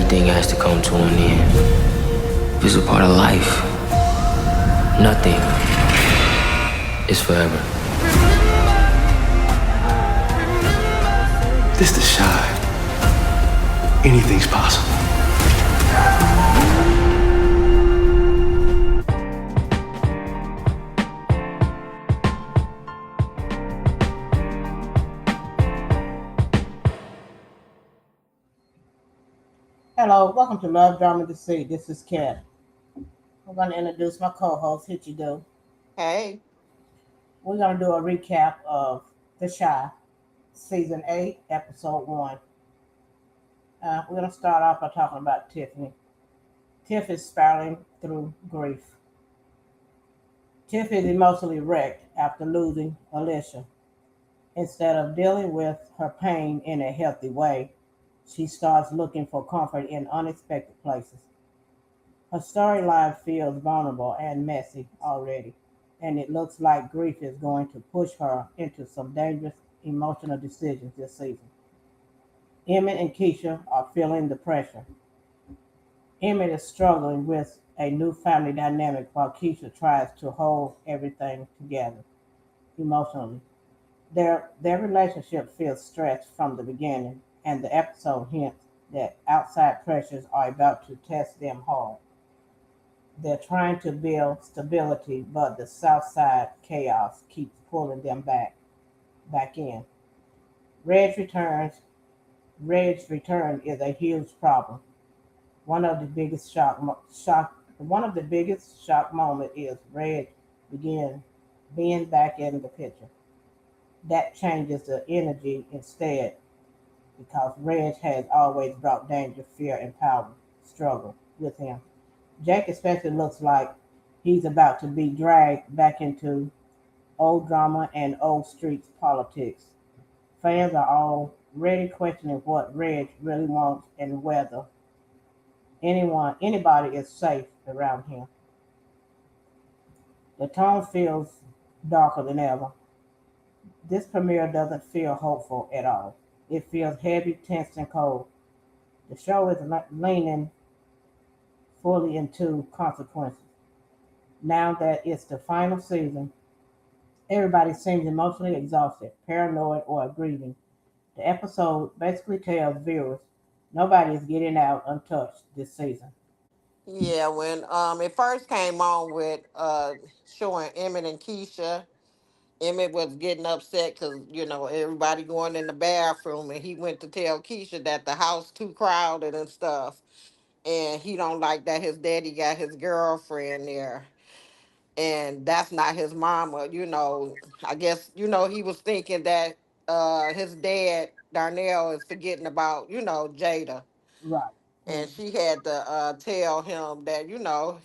everything has to come to an end. If it's a part of life, nothing is forever. This the shine. Anything's possible. Hello, welcome to Love Drama Deceit. This is Kat. I'm going to introduce my co-host, Hitchy Do. Hey, We're going to do a recap of The Shy, Season 8, Episode 1. We're going to start off by talking about Tiffany. Tiff is spiraling through grief. Tiff is emotionally wrecked after losing Alicia. Instead of dealing with her pain in a healthy way, she starts looking for comfort in unexpected places. Her storyline feels vulnerable and messy already, and it looks like grief is going to push her into some dangerous emotional decisions this season. Emmett and Keisha are feeling the pressure. Emmett is struggling with a new family dynamic while Keisha tries to hold everything together emotionally. Their relationship feels stretched from the beginning, and the episode hints that outside pressures are about to test them hard. They're trying to build stability, but the South Side chaos keeps pulling them back in. Red's returns. Red's return is a huge problem. One of the biggest one of the biggest shock moment is Red begin being back in the picture. That changes the energy instead because Reg has always brought danger, fear, and power struggle with him. Jake especially looks like he's about to be dragged back into old drama and old streets politics. Fans are already questioning what Reg really wants and whether anybody is safe around him. The tone feels darker than ever. This premiere doesn't feel hopeful at all. It feels heavy, tense, and cold. The show is leaning fully into consequences. Now that it's the final season, everybody seems emotionally exhausted, paranoid, or grieving. The episode basically tells viewers nobody is getting out untouched this season. yeah, when it first came on with showing Emmett and Keisha, Emmett was getting upset because everybody going in the bathroom, and he went to tell Keisha that the house too crowded and stuff, and he don't like that his daddy got his girlfriend there, and that's not his mama. I guess he was thinking that his dad Darnell is forgetting about Jada, Right. and Mm, she had to tell him that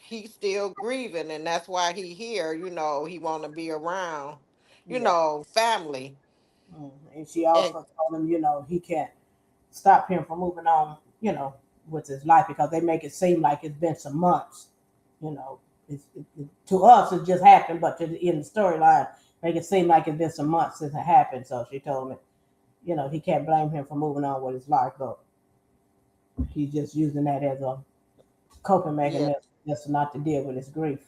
he's still grieving, and that's why he here. He want to be around yeah. family. And she And also told him, he can't stop him from moving on, with his life because they make it seem like it's been some months. You know, to us it just happened, but in the storyline, make it seem like it's been some months since it happened. So she told him, he can't blame him for moving on with his life, but he's just using that as a coping yeah, mechanism just not to deal with his grief.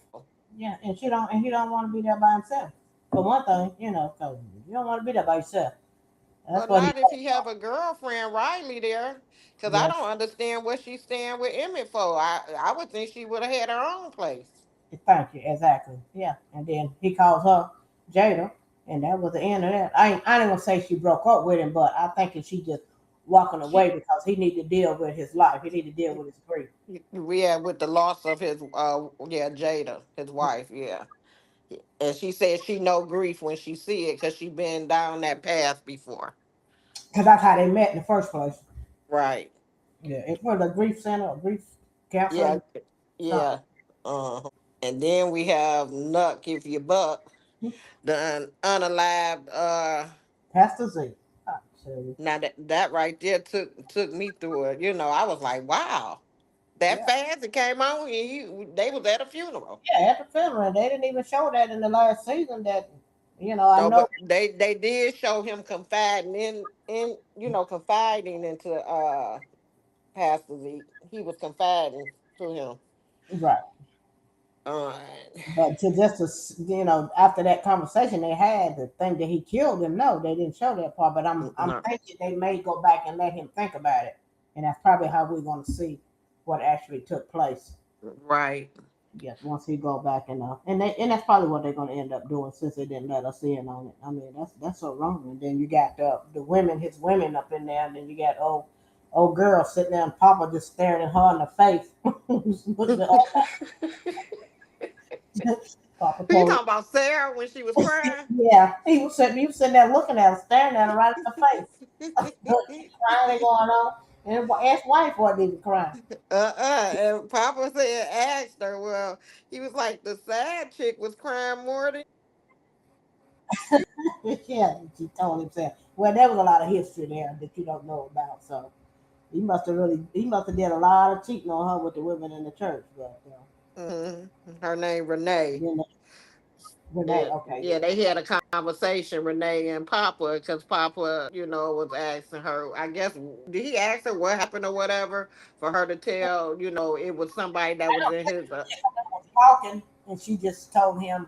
Yeah, and he don't want to be there by himself. For one thing, because you don't want to be there by yourself. That's but what he. not if he have a girlfriend Riley there, because I Yes, don't understand what she's staying with Emmett for. I would think she would have had her own place. thank you. Exactly. Yeah. And then he calls her Jada, and that was the end of that. I ain't gonna say she broke up with him, but I think that she just walking away She because he need to deal with his life. He need to deal with his grief. Yeah, with the loss of his Jada, his wife, yeah. And she said she know grief when she see it because she been down that path before. Because that's how they met in the first place. Right. Yeah. It's for the grief center or grief counseling. Yeah. Something. Yeah. And then we have Nuck if you buck, the unalived Pastor Z. I tell you. now that right there took me through it. I was like, wow. That Yeah. fast it came on and they was at a funeral. Yeah. At the funeral, they didn't even show that in the last season. That I No, know. but they did show him confiding in confiding into pastors he was confiding to him. Right. Uh, But to just after that conversation they had, the thing that he killed him, no, they didn't show that part. But I'm no, thinking they may go back and let him think about it, and that's probably how we're going to see what actually took place. right. Yes, once he go back and that's probably what they're going to end up doing since they didn't let us in on it. I mean, that's so wrong. And then you got the women, his women up in there, and then you got old girl sitting there, and Papa just staring at her in the face. Papa You told talking about Sarah when she was crying? Yeah, he was sitting there looking at her, staring at her right in the face. Crying going on, and his wife wasn't even crying. And Papa said, asked her, well, he was like, the sad chick was crying more than. Yeah, she told himself. Well, there was a lot of history there that you don't know about. So he must have did a lot of cheating on her with the women in the church. But Her name Renee. then Renee, Yeah, okay, yeah, they had a conversation, Renee and Papa, because Papa, was asking her. I guess did he ask her what happened or whatever for her to tell? It was somebody that was in his. was talking, and she just told him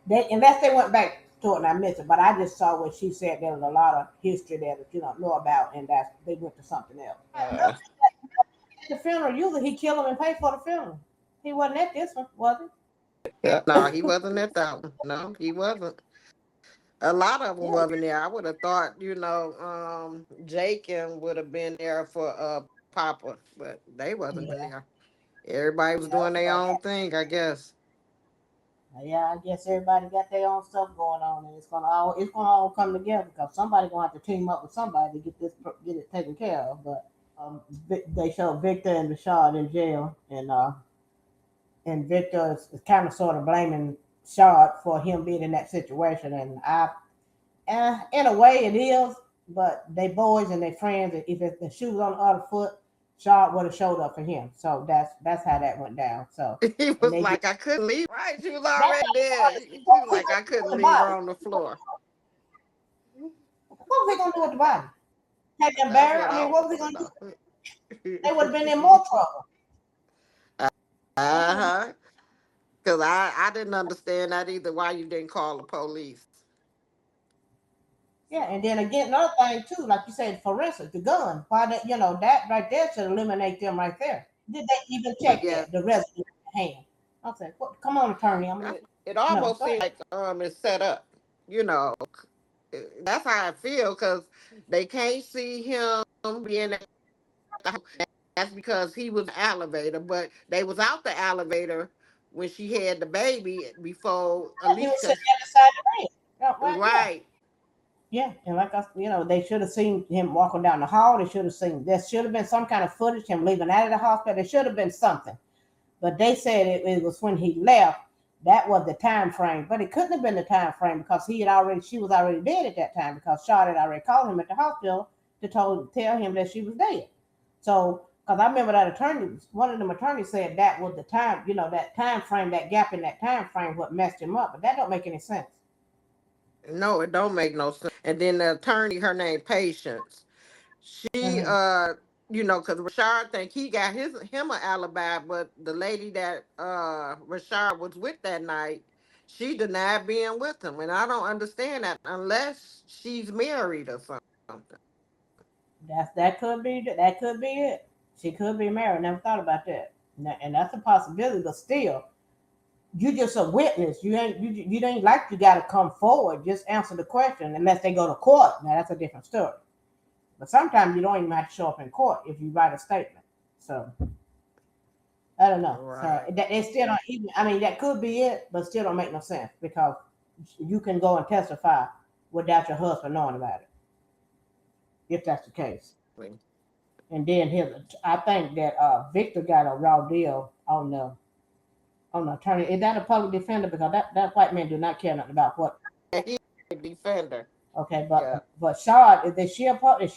they unless they went back to it and I missed it. But I just saw what she said. There was a lot of history there that you don't know about, and that they went to something else. Uh, At the funeral, usually he kill him and pay for the funeral. He wasn't at this one, was he? yeah, no, he wasn't at that one. No, he wasn't. A lot of them Yeah, wasn't there. I would have thought, Jake and would have been there for Papa, but they wasn't yeah, there. Everybody was yeah. doing their own thing, I guess. Yeah, I guess everybody got their own stuff going on, and it's gonna all come together because somebody gonna have to team up with somebody to get it taken care of. But they showed Victor and Rashad in jail, and Victor is kind of sort of blaming Shard for him being in that situation, and in a way it is, but they boys and they friends. And if the shoe was on the other foot, Shard would have showed up for him. So that's how that went down. So He and was they like, I couldn't leave. Right, she was that's already how dead. what She was was he like, gonna I do with couldn't the leave her body? on the floor. What was he gonna do with the body? Take them That's buried? what I I mean, what was he want gonna do? to They would have been in know. more trouble. That's what. Uh-huh. Because I didn't understand that either. Why you didn't call the police? Yeah, and then again, another thing too, like you said, forensic, the gun. Why that that right there should eliminate them right there. Did they even check Yeah, that the residue in the hand? I said, what? Come on, attorney. I'm gonna it no. almost Go seems ahead. like it's set up. You know, that's how I feel because they can't see him being at the house. That's because he was in the elevator, but they was out the elevator when she had the baby before He was Alicia. sitting at the side of the bed. Yeah, right. Yeah. Right. Yeah, and like they should have seen him walking down the hall. They should have seen. There should have been some kind of footage him leaving out of the hospital. There should have been something. But they said it was when he left. That was the time frame, but it couldn't have been the time frame because she was already dead at that time because Charlotte already called him at the hospital to tell him that she was dead. So, because I remember that attorney, one of them attorneys said that was the time, that time frame, that gap in that time frame, what messed him up. But that don't make any sense. No, it don't make no sense. And then the attorney, her name Patience. She Hmm. because Rashard think he got him an alibi, but the lady that Rashard was with that night, she denied being with him. And I don't understand that unless she's married or something. That could be it. She could be married. Never thought about that. And that's a possibility, but still, you just a witness. You ain't like you got to come forward. Just answer the question unless they go to court. Now that's a different story. But sometimes you don't even have to show up in court if you write a statement. So I don't know. So Right. that it still don't even. I mean, that could be it, but still don't make no sense because you can go and testify without your husband knowing about it if that's the case. And then I think that Victor got a raw deal on the attorney. Is that a public defender? Because that white man do not care nothing about what. He a defender. Okay, Yeah. but Shard, is she a public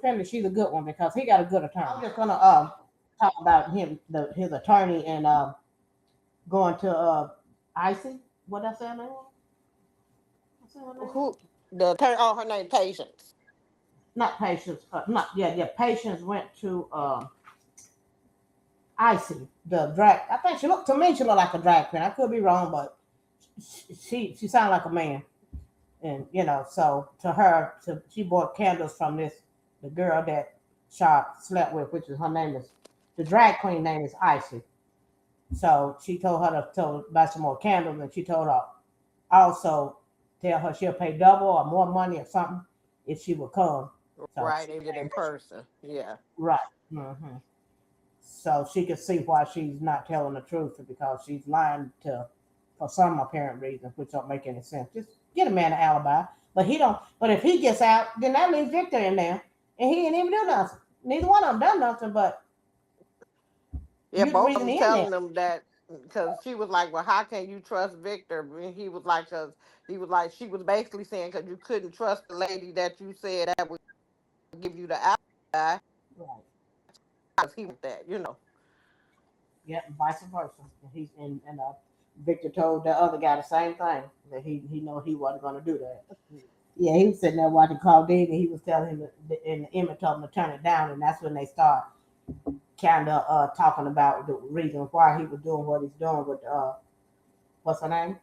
defender? She's a good one because he got a good attorney. I'm just gonna talk about his attorney and going to Icy. What I say her name? What's her name? Who the attorney? Oh, her name Patience. not Patience, not yeah, Patience went to Icy, the drag. I think she looked to me. She looked like a drag queen. I could be wrong, but she sounded like a man. And so to her, she bought candles from the girl that Sharp slept with, which is her name is the drag queen name is Icy. So she told her to buy some more candles, and she told her also tell her she'll pay double or more money or something if she would come. So Right, she they get in came, person. Yeah. right. hmm So she could see why she's not telling the truth because she's lying to for some apparent reason, which don't make any sense. Just get a man an alibi, but he don't. But if he gets out, then that leaves Victor in there, and he didn't even do nothing. Neither one of them done nothing, but Yeah, you the both of reason them he in there. telling them that because she was like, "Well, how can you trust Victor?" And he was like, "Cause he was like, she was basically saying, cause you couldn't trust the lady that you said that would give you the alibi, Right. cause he was that. Yeah, and vice versa. And he's and Victor told the other guy the same thing that he know he wasn't going to do that. Yeah, he was sitting there watching Call Dave, and he was telling him, and Emmett told him to turn it down, and that's when they start kind of talking about the reason why he was doing what he's doing with what's her name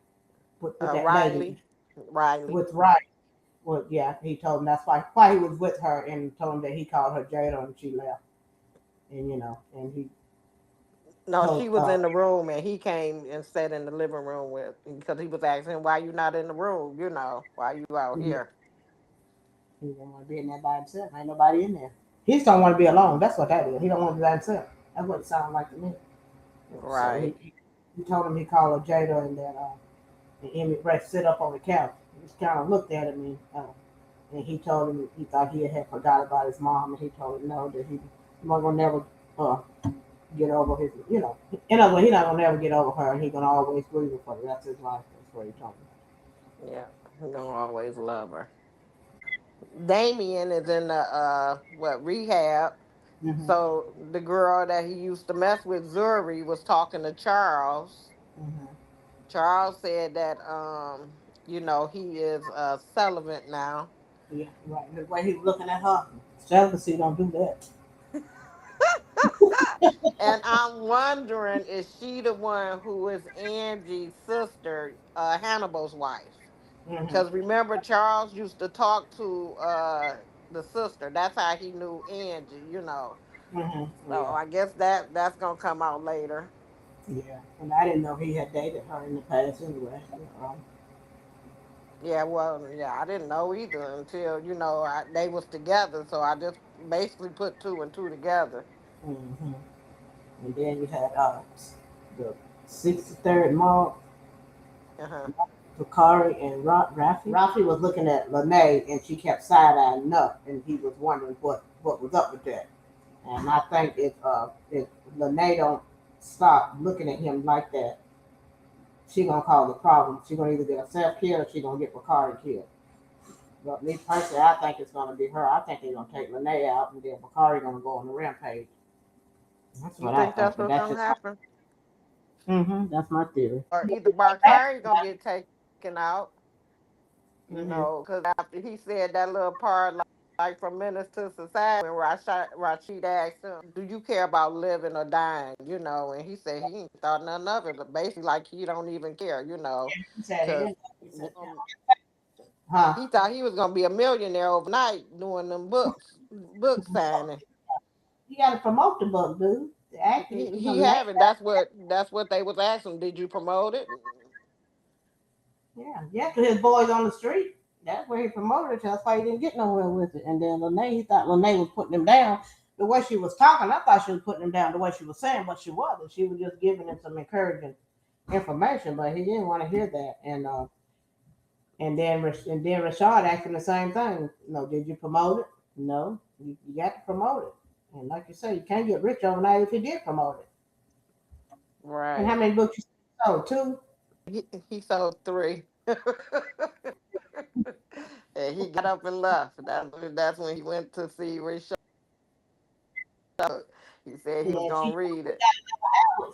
with that lady Riley, Riley. with Right. Well, yeah, he told him that's why he was with her, and told him that he called her Jada and she left, and and he No, told she was in the room and he came and sat in the living room with because he was asking why you not in the room, why you out yeah, here. he didn't want to be in there by himself. Ain't nobody in there. He just don't want to be alone. That's what that is. He don't want to be by himself. That's what it sounded like to me. So Right. he told him he called her Jada, and that and Emmett Brett sit up on the couch. He just kind of looked at him, and he told him he thought he had forgot about his mom, and he told him no, that he wasn't gonna never uh, get over his, in other words, he not gonna never get over her, and he gonna always grieve her for the rest of his life. That's what he told Yeah. You don't always love her. Damien is in the rehab. me. So the girl that he used to mess with, Zuri, was talking to Charles. Hmm. Charles said that he is celibate now. Yeah, right. The way he was looking at her, celibacy don't do that. And I'm wondering, is she the one who is Angie's sister, Hannibal's wife? Hmm. Because remember, Charles used to talk to the sister. That's how he knew Angie. Hmm. So Yeah, I guess that's gonna come out later. yeah. And I didn't know he had dated her in the past anyway. Yeah, well, yeah, I didn't know either until they was together. So I just basically put two and two together. Hmm. And then you had the 63rd Mall, Uh huh. Bakari and Rafi. Rafi was looking at Lene, and she kept side eyeing up, and he was wondering what was up with that. And I think if Lene don't stop looking at him like that, she gonna cause a problem. She gonna either get herself killed or she gonna get Bakari killed. But me personally, I think it's gonna be her. I think they're gonna take Lene out, and then Bakari gonna go on the rampage. That's You what I think think, that's but what's that's gonna just happen, that's my theory. or either Barkari gonna get taken out? Hmm. Because after he said that little part, like from Menace to Society, when Rashid asked him, "Do you care about living or dying?" And he said he ain't thought nothing of it. But basically, like he don't even care. He said he Because didn't. He said, huh? he thought he was gonna be a millionaire overnight doing them book signing. You got to promote the book, dude. The actor, He you're he gonna make haven't. that. That's what they was asking. Did you promote it? Yeah, yeah. To his boys on the street, that's where he promoted it. That's why he didn't get nowhere with it. And then Lene, he thought Lene was putting him down. The way she was talking, I thought she was putting him down. The way she was saying, but she wasn't. She was just giving him some encouraging information, but he didn't want to hear that. And then Rashad asked him the same thing. No, did you promote it? No, you got to promote it. And like you say, you can't get rich overnight if you did promote it. And how Right. many books you sold? Two? He sold three. And he got up and left. That's when he went to see Rashad. He said he was Yeah, gonna read it.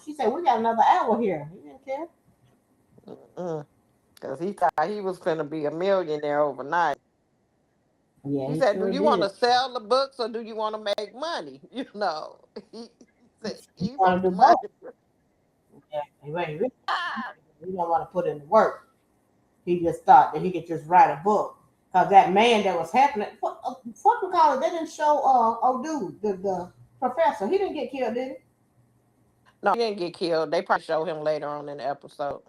she said, we got another hour here. He didn't care. Because he thought he was gonna be a millionaire overnight. Yeah, He he said, "Do sure you want did. to sell the books or do you want to make money?" He said He he want want to the do money. both. Yeah, he don't want to put in the work. He just thought that he could just write a book. Cause that man that was happening, what we call it? They didn't show oh dude, the professor. He didn't get killed, did he? No, he didn't get killed. They probably show him later on in the episode.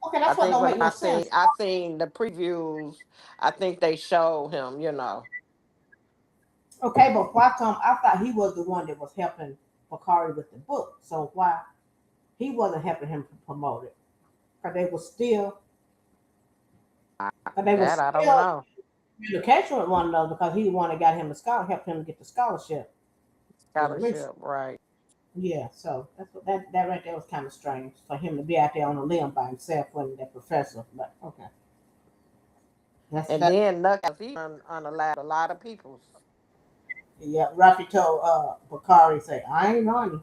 Okay, I that's what think don't when make no sense. I seen the previews, I think they show him. Okay, but why come I thought he was the one that was helping Bakari with the book? So why he wasn't helping him to promote it? Cause they were still, cause they were That I don't still know. in communication with one another because he the one that got him the scholar, helped him get the scholarship for the research. Scholarship, right? Yeah, so that's what that right there was kind of strange for him to be out there on a limb by himself when that professor. But okay, that's And that. then Knuckles, he unalive a lot of people. Yeah, Rafi told Bakari, say, I ain't Ronnie.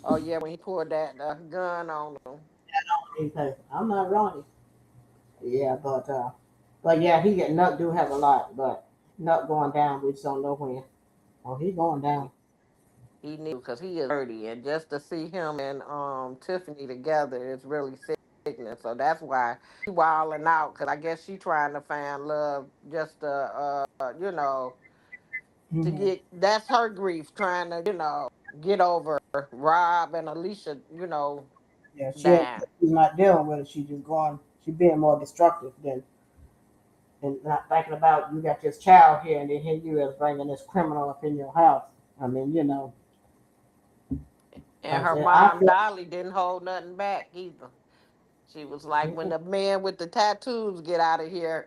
Oh yeah, when he pulled that gun on him. He said, I'm not Ronnie. Yeah, but yeah, he get Nut do have a lot, but Nut going down, we just don't know when. Oh, he going down. He knew because he is 30, and just to see him and Tiffany together is really sickening. So that's why he wilding out because I guess she trying to find love just to to Hmm. get that's her grief trying to get over Rob and Alicia Yeah, dying. she's not dealing with it. She just going. She being more destructive than and not thinking about you got this child here and then here you is bringing this criminal up in your house. I mean, And cause her I mom feel. Dolly didn't hold nothing back either. She was like, when the man with the tattoos get out of here.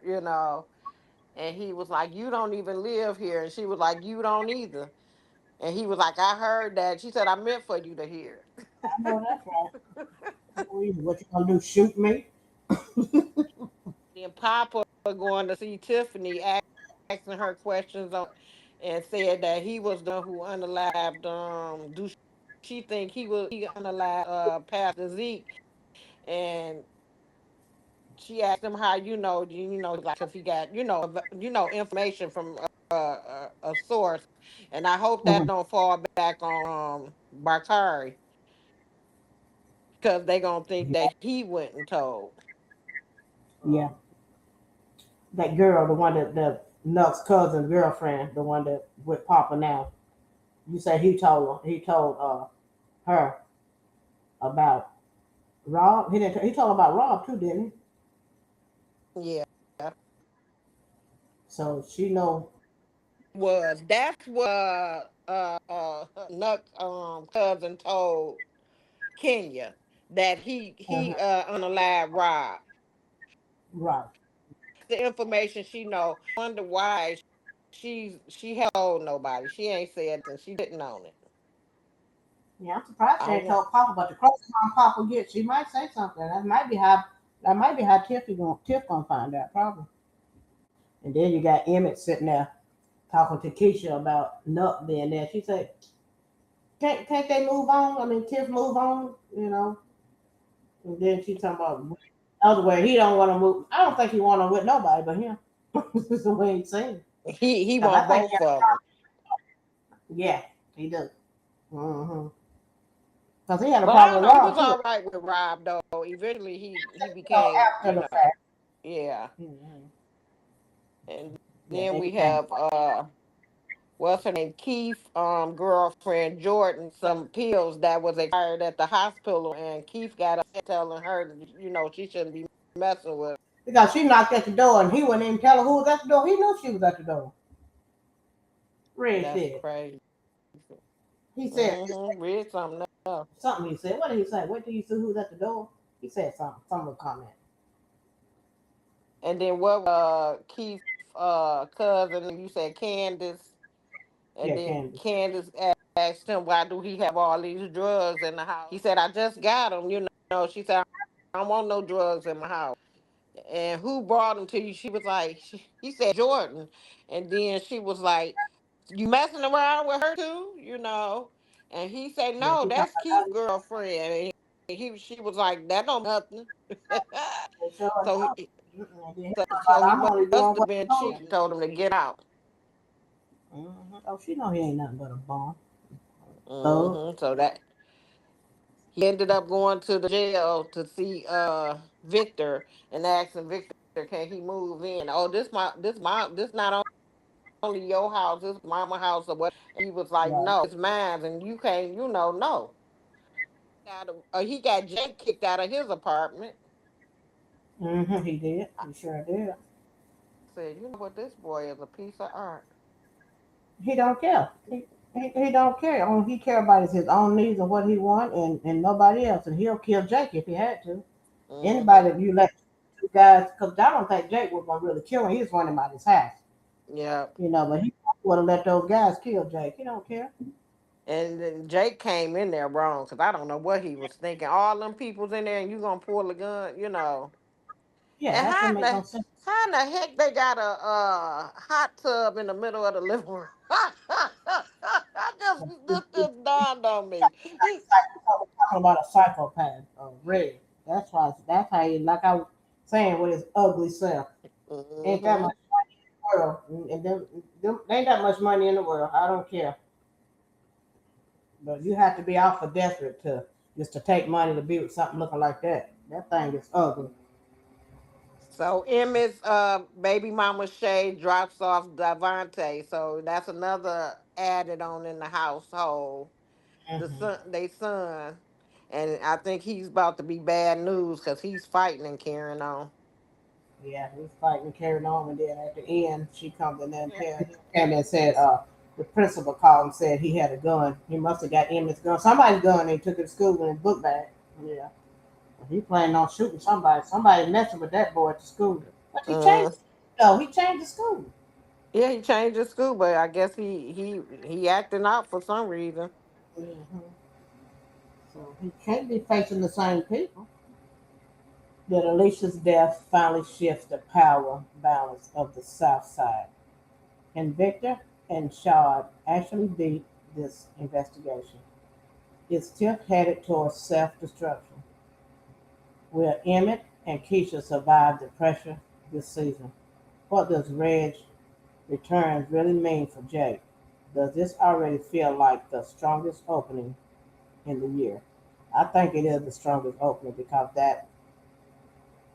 And he was like, "You don't even live here." And she was like, "You don't either." And he was like, "I heard that." She said, "I meant for you to hear." I know that's right. What you gonna do? Shoot me? Then Papa going to see Tiffany, asking her questions on, and said that he was the one who unalived. Do she think he unalived Pastor Zeke? And she asked him how like because he got information from a source, and I hope that Mhm. don't fall back on Bakari because they gonna think Yeah, that he went and told. yeah. Um, That girl, the one that the Nuck's cousin girlfriend, the one that with Papa now. You said he told her about Rob. He didn't. He told her about Rob too, didn't he? yeah, So she know. that's what Nuck's cousin told Kenya that he Uh-huh. unalived Rob. Right. The information she know. Wonder why she held nobody. She ain't said and she didn't own it. Yeah, I'm surprised she I ain't want told Papa, but the closer Papa gets, she might say something. That might be how Tiff gonna find out probably. And then you got Emmett sitting there talking to Keisha about Nuck being there. She said, can't they move on? I mean, Tiff move on, And then she talking about other way. He don't want to move. I don't think he want to with nobody but him. This is the way he seems. he Cause I want think, both of them. yeah, he does. Mm-hmm. Cause he had a But I problem don't with know. He Rob was too. all right with Rob though. Eventually he So became after the fact, yeah. hmm And yeah, then they we became. have what's her name, Keith girlfriend Jordan some pills that was expired at the hospital, and Keith got upset telling her that, she shouldn't be messing with. Because she knocked at the door and he wouldn't even tell her who was at the door. He knew she was at the door. Red That's said. crazy. He said Read something else. something. He said, what did he say? Wait till you see who's at the door. He said something. Some will comment. And then what Keith cousin, you said Candace, and Yeah, then Candace. Candace asked him why do he have all these drugs in the house. He said, I just got them. She said, I don't want no drugs in my house. And who brought them to you? She was like, he said Jordan. And then she was like, you messing around with her too? And he said, Yeah, no, she talking that's Keith's about girlfriend. And she was like, that don't nothing. that. They sure so he, enough. And then he So, was so like, he I'm only must doing have what been I told cheating. you. Told him to get out. Oh, she know he ain't nothing but a bum. Thug. So that he ended up going to the jail to see Victor and asking Victor, can he move in? Oh, this not only your house, this mama house or what. He was like, Right. no, it's mine, and you can't, no. He got Jake kicked out of his apartment. He did. I He sure did. said, you know what, this boy is a piece of art. He don't care. He don't care. All he care about is his own needs and what he want, and nobody else. And he'll kill Jake if he had to. Anybody Mm-hmm. that you let two guys, because I don't think Jake was gonna really kill him. He just wanted him out his house, Yeah. But he would have let those guys kill Jake. He don't care. And then Jake came in there wrong because I don't know what he was thinking. All them people's in there and you gonna pull a gun. Yeah, And that didn't make no sense. how in the heck they got a hot tub in the middle of the living room? Just dawned on me. We're talking about a psychopath, Red. That's how he, like I was saying, with his ugly self. Ain't that Hmm. much world, and them ain't that much money in the world. I don't care, but you have to be awful desperate to just to take money to be with something looking like that. That thing is ugly. So Emmett's baby mama Shay drops off Davante. So that's another added on in the household. Hmm. They son. And I think he's about to be bad news because he's fighting and carrying on. Yeah, he's fighting, carrying on, and then at the end, she comes in there and came in and said, the principal called and said he had a gun. He must have got Emmett's gun, somebody's gun. And he took it to school in his book bag. Yeah, he planning on shooting somebody. Somebody messing with that boy at the school. But he changed. Mm. No, he changed the school. Yeah, he changed his school, but I guess he acting out for some reason. Hmm. So he can't be facing the same people. That Alicia's death finally shifts the power balance of the South Side. And Victor and Shard actually beat this investigation. Is Tiff headed towards self destruction? Will Emmett and Keisha survive the pressure this season? What does Reg's return really mean for Jake? Does this already feel like the strongest opening in the year? I think it is the strongest opening because that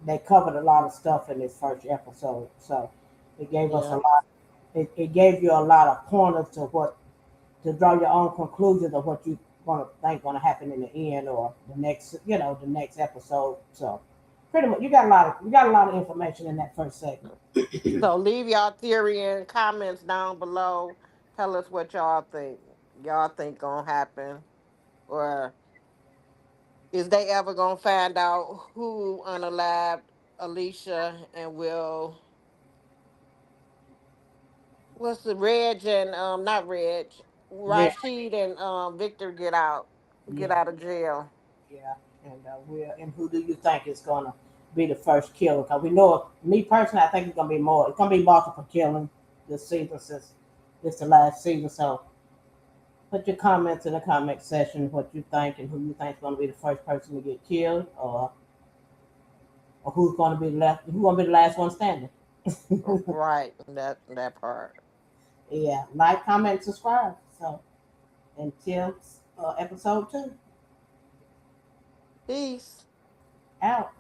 they covered a lot of stuff in this first episode. So it gave us a Yeah. lot. It gave you a lot of pointers to draw your own conclusions of what you want to think going to happen in the end or the next episode. So pretty much, you got a lot of information in that first segment. So leave y'all theory and comments down below. Tell us what y'all think. Y'all think gonna happen, or is they ever gonna find out who unalived Alicia and will? What's the Reg and not Reg, Red, Rashid and Victor get yeah, out of jail. yeah, and who do you think is going to be the first killer? Because we know, me personally, I think it's going to be more. It's going to be multiple killing this season since it's the last season. So put your comments in the comment section what you think and who you think is going to be the first person to get killed, or who's going to be left, who's going to be the last one standing. Right, that part. Yeah, like, comment, subscribe. So until episode 2, Peace. out.